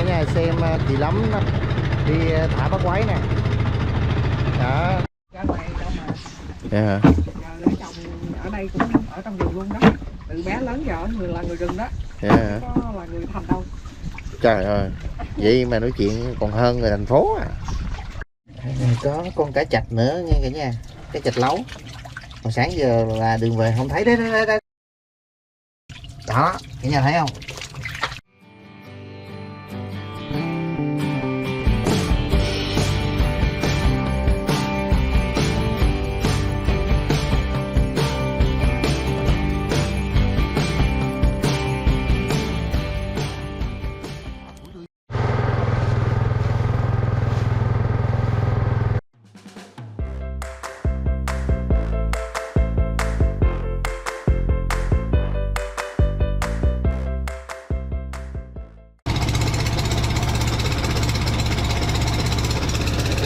nhà xem chị Lắm đi thả bắt quái nè. Đó. Ra ngoài đâu mà. Dạ hả? Giờ lấy chồng ở đây cũng ở trong vườn luôn đó. Từ bé lớn giờ người là người rừng đó. Dạ hả? Không có là người thành đâu. Trời ơi, vậy mà nói chuyện còn hơn người thành phố à. Có con cá chạch nữa nha cả nhà, cá chạch lấu. Hồi sáng giờ là đường về không thấy. Đấy. Đó, cả nhà thấy không?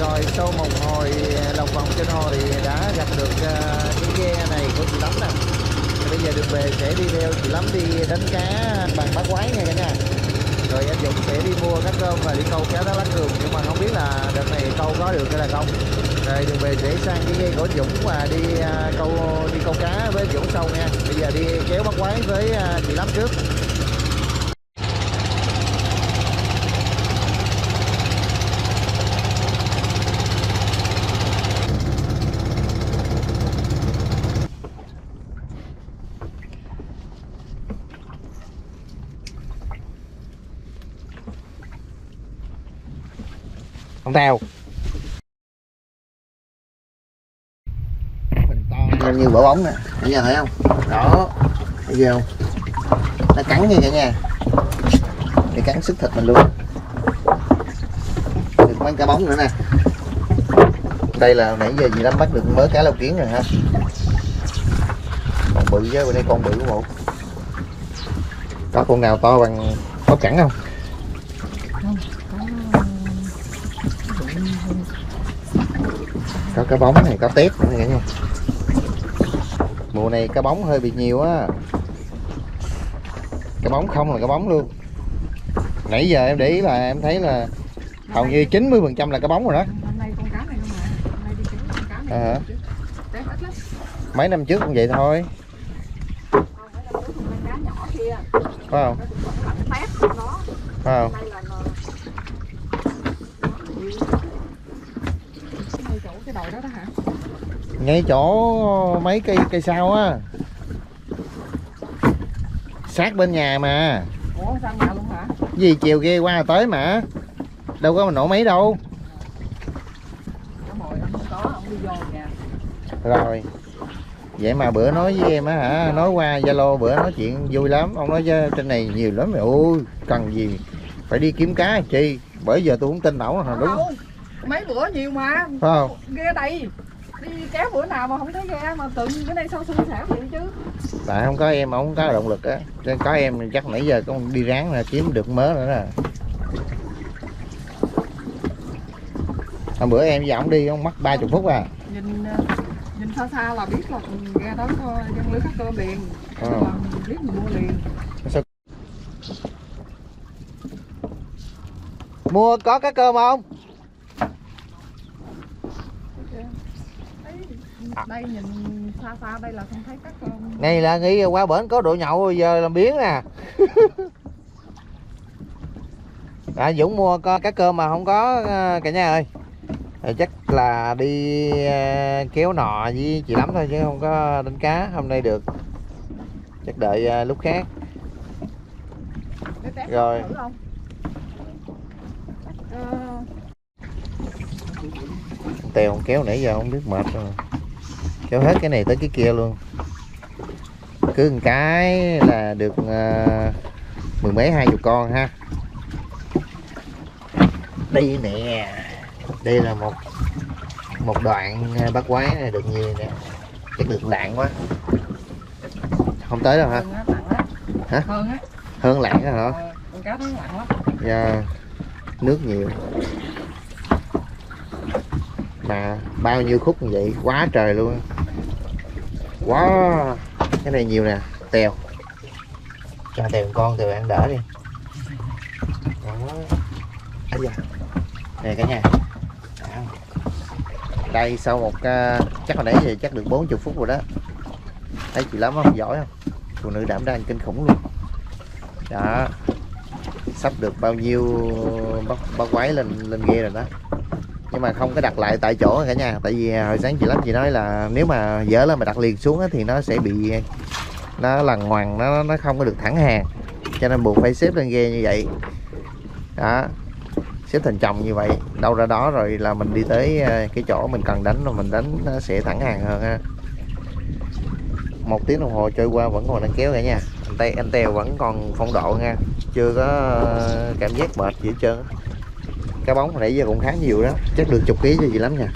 Rồi sau một hồi lòng vòng trên hồ thì đã gặp được cái ghe này của chị Lắm nè. Bây giờ đường về sẽ đi theo chị Lắm đi đánh cá bằng bắt quái nha cả nhà. Rồi anh Dũng sẽ đi mua cá cơm và đi câu cá đá lá cường, nhưng mà không biết là đợt này câu có được hay là không. Rồi đường về sẽ sang cái ghe của anh Dũng và đi câu cá với anh Dũng sau nha. Bây giờ đi kéo bắt quái với chị Lắm trước. Không tèo mình to như quả bóng nè, cả nhà thấy không? Đó, thấy ghê không? Nó cắn như cả nhà, để cắn sức thịt mình luôn. Được mấy cá bóng nữa nè. Đây là nãy giờ gì lắm bắt được mới cá lau kiến rồi ha. Còn bự chứ, bên đây con bự của bộ. Có con nào to bằng bắp cẳng không? Có cá bóng này, có tép nữa cả nhà. Mùa này cá bóng hơi bị nhiều á. Cá bóng không là cá bóng luôn. Nãy giờ em để ý là em thấy là hầu như 90% là cá bóng rồi đó. Hôm nay con cá này không mà. Hôm nay đi kiếm con cá này. Tép ít lắm. Mấy năm trước cũng vậy thôi. Không, mấy năm trước con cá nhỏ kia. Phải không? Tép trong đó. Phải không? Đây là chỗ cái đồi đó đó hả? Ngay chỗ mấy cây sao á, sát bên nhà mà. Ủa sao nhà luôn hả? Gì chiều ghê qua là tới mà, đâu có mình nổ mấy đâu. Ông ngồi ông không có, ông đi vô nhà. Rồi vậy mà bữa nói với em á hả, nói qua Zalo bữa nói chuyện vui lắm, ông nói trên này nhiều lắm. Ôi cần gì phải đi kiếm cá làm chi, bởi giờ tôi không tin ổng là đúng. Không, mấy bữa nhiều mà. Phải không? Ghe đầy đi kéo bữa nào mà không thấy ghe, mà tự cái này sao xui xẻo vậy chứ. Tại không có em, ông không có động lực á. Nên có em chắc nãy giờ con đi ráng là kiếm được mớ nữa nè. Hôm bữa em với ổng đi ông mất 30 phút à. Nhìn xa xa là biết là ghe đó có dân lưới cá cơm liền. Là biết mình mua liền. Sao? Mua có cá cơm không? Đây nhìn xa xa đây là không thấy cá cơm. Này là nghĩ qua bển có độ nhậu giờ làm biếng nè. Dũng mua cá cơm mà không có cả nhà ơi. Chắc là đi kéo nọ với chị Lắm thôi chứ không có đánh cá hôm nay được. Chắc đợi lúc khác. Rồi. Tèo kéo nãy giờ không biết mệt rồi. Kéo hết cái này tới cái kia luôn. Cứ một cái là được mười mấy 20 con ha. Đây nè. Đây là một đoạn bắt quái này được nhiều nè. Chắc được lạng quá. Không tới đâu hả? Hả? Hơn á. Hơn lạng á hả? Con cá nó nặng lắm. Dạ. Nước nhiều. Mà bao nhiêu khúc như vậy quá trời luôn. Wow. Cái này nhiều nè. Tèo. Cho tèo con tèo ăn đỡ đi. Đó. giờ nè cả nhà. Đây sau một chắc hồi nãy giờ chắc được 40 phút rồi đó. Thấy chị Lắm không, giỏi không, phụ nữ đảm đang kinh khủng luôn đó. Sắp được bao nhiêu bắt quái lên ghe rồi đó, nhưng mà không có đặt lại tại chỗ cả nhà. Tại vì hồi sáng chị Lắm chị nói là nếu mà dở lên mà đặt liền xuống thì nó sẽ bị, nó lằn ngoằn, nó không có được thẳng hàng, cho nên buộc phải xếp lên ghe như vậy đó, xếp thành chồng như vậy. Đâu ra đó rồi là mình đi tới cái chỗ mình cần đánh rồi mình đánh, nó sẽ thẳng hàng hơn ha. 1 tiếng đồng hồ trôi qua vẫn còn đang kéo cả nhà. Anh Tèo vẫn còn phong độ nha, chưa có cảm giác mệt gì hết trơn. Cá bóng hồi nãy giờ cũng khá nhiều đó, chắc được chục ký cho gì lắm nha.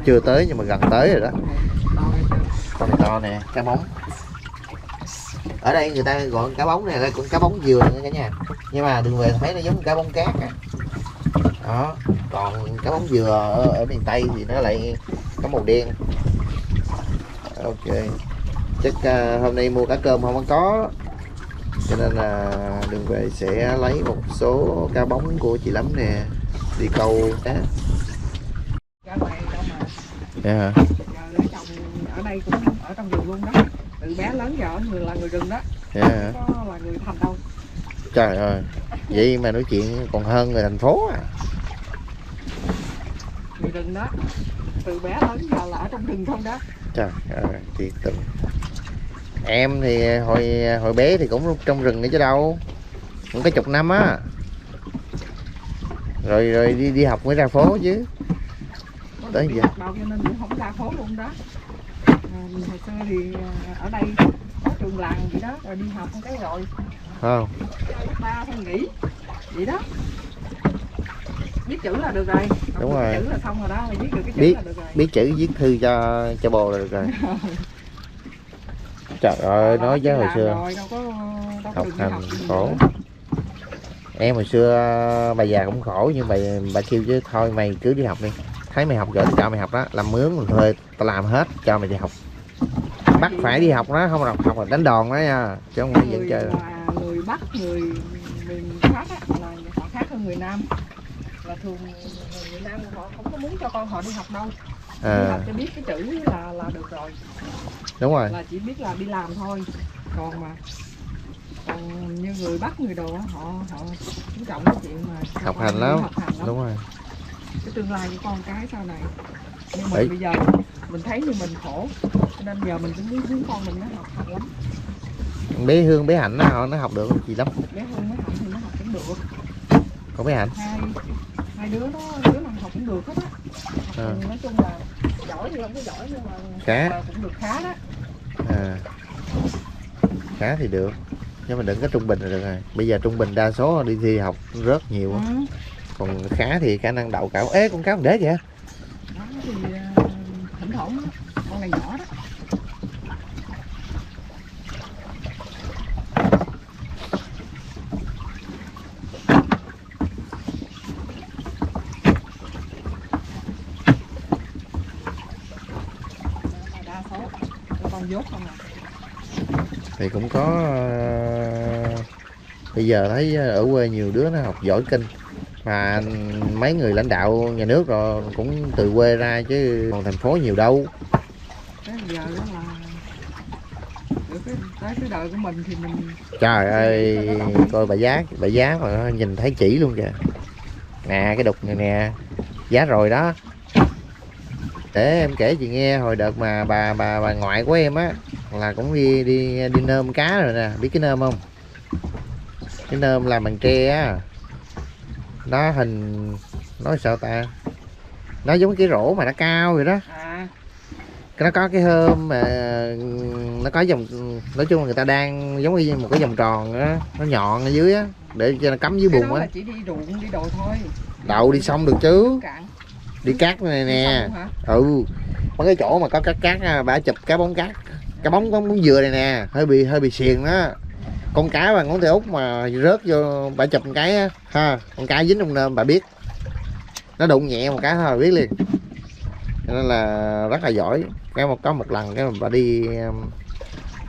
Chưa tới nhưng mà gần tới rồi đó. Con này to nè, cá bóng. Ở đây người ta gọi cá bóng này là con cá bóng dừa nữa cả nhà, nhưng mà đường về thấy nó giống cá bóng cát à. Đó, còn cá bóng dừa ở miền Tây thì nó lại có màu đen. Ok, chắc hôm nay mua cá cơm không có, cho nên là đường về sẽ lấy một số cá bóng của chị Lắm nè, đi câu cá. Cá này đâu mà. Dạ hả? Giờ trồng ở đây cũng ở trong rừng luôn đó. Từ bé lớn giờ người là người rừng đó. Dạ hả? Không có là người thành đâu. Trời ơi, vậy mà nói chuyện còn hơn người thành phố à. Người rừng đó. Từ bé lớn giờ là ở trong rừng không đó. Trời ơi, thiệt tình. Em thì hồi bé thì cũng trong rừng nữa chứ đâu, cũng có chục năm á, rồi đi học mới ra phố chứ. Tới giờ đâu cho nên cũng không ra phố luôn đó. Hồi xưa thì ở đây có trường làng vậy đó, rồi đi học cái rồi không ba thôi nghỉ vậy đó. Biết chữ là được rồi. Đúng rồi. rồi. Chữ là xong rồi đó, viết được cái chữ biết là được rồi. biết chữ viết thư cho bồ là được rồi. Trời ơi, nói với hồi xưa rồi, đâu học hành khổ. Em hồi xưa bà già cũng khổ, nhưng bà kêu chứ thôi mày cứ đi học đi, thấy mày học giỏi thì cho mày học đó, làm mướn mình thuê tao làm hết cho mày đi học, bắt phải đi học đó, không học là đánh đòn đó nha, chứ không phải dẫn chơi. Người Bắc, người miền khác á, là họ khác hơn người Nam, là thường người Nam họ không có muốn cho con họ đi học đâu. Đi học cho biết cái chữ là được rồi. Đúng rồi, là chỉ biết là đi làm thôi. Còn như người Bắc người đồ họ chú trọng cái chuyện mà học hành lắm. Đúng rồi, cái tương lai của con cái sau này. Nhưng mà bây giờ mình thấy như mình khổ, cho nên giờ mình cũng muốn hướng con mình nó học hành lắm. Bé Hương bé Hạnh nó học được gì lắm. Bé Hương bé Hạnh thì nó học cũng được. Còn bé Hạnh hai đứa nào học cũng được hết á. Nói chung là giỏi thì không có giỏi, nhưng mà cũng được khá đó. Khá thì được, nhưng mà đừng có trung bình là được rồi. Bây giờ trung bình đa số đi thi học rất nhiều. Còn khá thì khả năng đậu cảo. Ê, con cá con đế kìa. Đó thì thỉnh thoảng đó, con này nhỏ đó. Đa số con dốt không à. Thì cũng có bây giờ thấy ở quê nhiều đứa nó học giỏi kinh, mà mấy người lãnh đạo nhà nước rồi cũng từ quê ra chứ còn thành phố nhiều đâu. Cái giờ đó là tới cái đời của mình thì mình. Trời ơi, coi bà giá mà nhìn thấy chỉ luôn kìa. Nè cái đục này nè, giá rồi đó. Để em kể chị nghe, hồi đợt mà bà ngoại của em á là cũng đi nơm cá rồi nè. Biết cái nơm không? Cái nơm làm bằng tre á, nó hình nói sao ta, nó giống cái rổ mà nó cao vậy đó. Nó có cái hôm mà nó có vòng, nói chung là người ta đang giống như một cái vòng tròn đó, nó nhọn ở dưới á, để cho nó cắm dưới bùn á. Chỉ đi ruộng đi đồ thôi. Đậu đi xong được chứ. Đi cát này nè. Mấy cái chỗ mà có cát bà chụp cá bóng cát, cá bóng dừa này nè, hơi bị xiền đó. Con cá bằng ngón tay út mà rớt vô bà chụp một cái á, ha, con cá dính trong nơm bà biết. Nó đụng nhẹ một cái thôi bà biết liền. Cho nên là rất là giỏi. Có một lần cái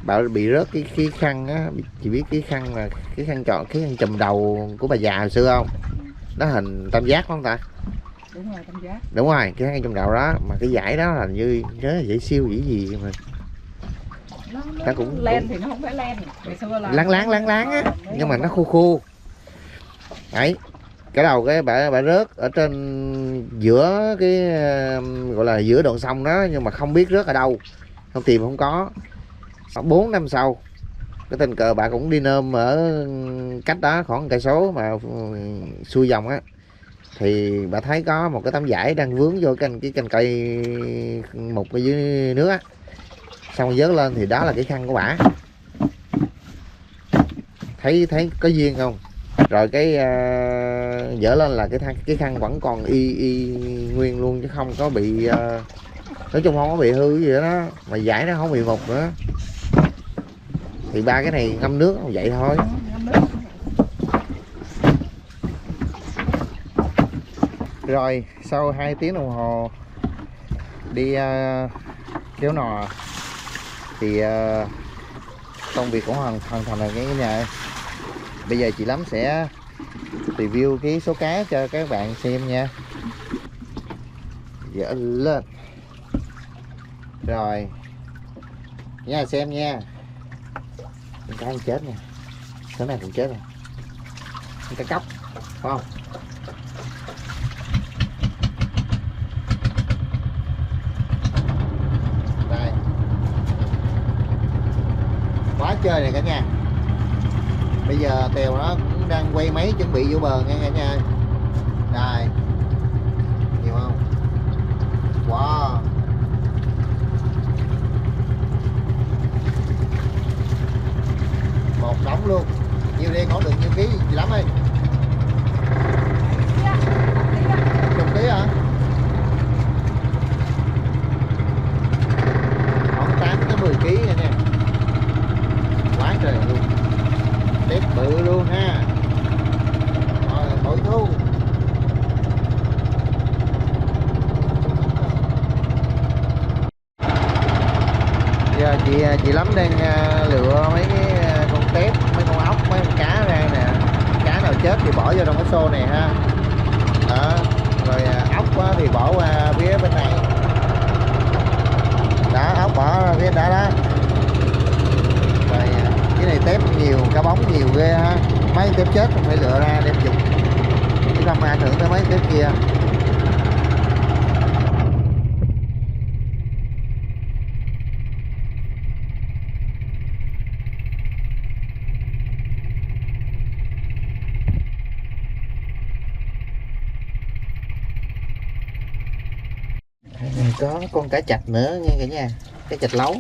bà bà bị rớt cái khăn á, chị biết cái khăn mà cái khăn tròn, cái khăn chùm đầu của bà già hồi xưa không? Nó hình tam giác không ta? Đúng rồi, tam giác. Đúng rồi, cái khăn chùm đầu đó, mà cái giải đó là như nhớ dễ siêu dĩ gì mà Nó cũng len thì nó không phải len, ngày xưa là láng á, nhưng mà nó khô khô đấy. Cái đầu cái bà rớt ở trên giữa cái gọi là giữa đoạn sông đó, nhưng mà không biết rớt ở đâu, không tìm không có. 4 năm sau cái tình cờ bà cũng đi nôm ở cách đó khoảng 1 cây số mà xuôi dòng á, thì bà thấy có một cái tấm vải đang vướng vô cái cành cây mục ở dưới nước á, xong vớt lên thì đó là cái khăn của bả. Thấy có duyên không? Rồi cái dỡ lên là cái khăn vẫn còn y nguyên luôn, chứ không có bị nói chung không có bị hư gì đó, mà vải nó không bị mục nữa. Thì ba cái này ngâm nước vậy thôi. Rồi sau 2 tiếng đồng hồ đi kéo nò thì công việc cũng hoàn thành rồi cái nhà ơi. Bây giờ chị Lắm sẽ review cái số cá cho các bạn xem nha. Dỡ lên rồi nha, xem nha. Cái con chết nha, số này cũng chết rồi, cái cốc phải không? Đây quá chơi này cả nhà. Bây giờ Tèo nó cũng đang quay máy chuẩn bị vô bờ nghe cả nhà. Đây nhiều không? Wow, một đống luôn. Nhiêu đi còn được nhiêu ký gì lắm ơi? 10 ký hả? Khoảng 8 tới 10 ký nha nha. Quá trời luôn. Tép bự luôn ha. Rồi bội thu. Giờ chị Lắm đang lựa mấy cái con tép, mấy con ốc, mấy con cá ra nè. Cá nào chết thì bỏ vô trong cái xô này ha. Đó. Rồi ốc thì bỏ qua phía bên này. Đó, ốc bỏ ra phía đó đó. Rồi cái này tép nhiều, cá bóng nhiều ghê ha. Mấy tép chết không phải lựa ra đem dùng, chứ không ảnh hưởng tới mấy tép kia. Có con cá chạch nữa nghe cả nhà, cá chạch lấu.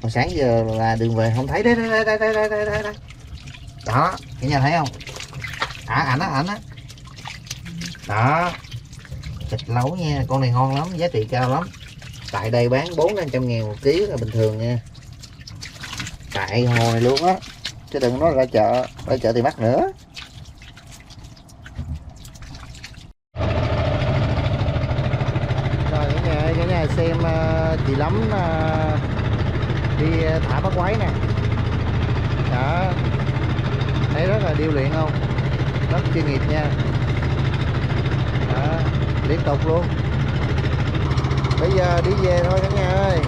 Hồi sáng giờ là đường về không thấy. Đây đó, cả nhà thấy không? Ảnh á đó, chạch lấu nha. Con này ngon lắm, giá trị cao lắm. Tại đây bán 400-500 ngàn 1 ký là bình thường nha, tại hồ này luôn á, chứ đừng nói ra chợ thì mắc nữa. Cả nhà xem chị Lắm đi thả bắt quái nè. Đó, thấy rất là điêu luyện không, rất chuyên nghiệp nha. Đó, liên tục luôn. Bây giờ đi về thôi cả nhà ơi.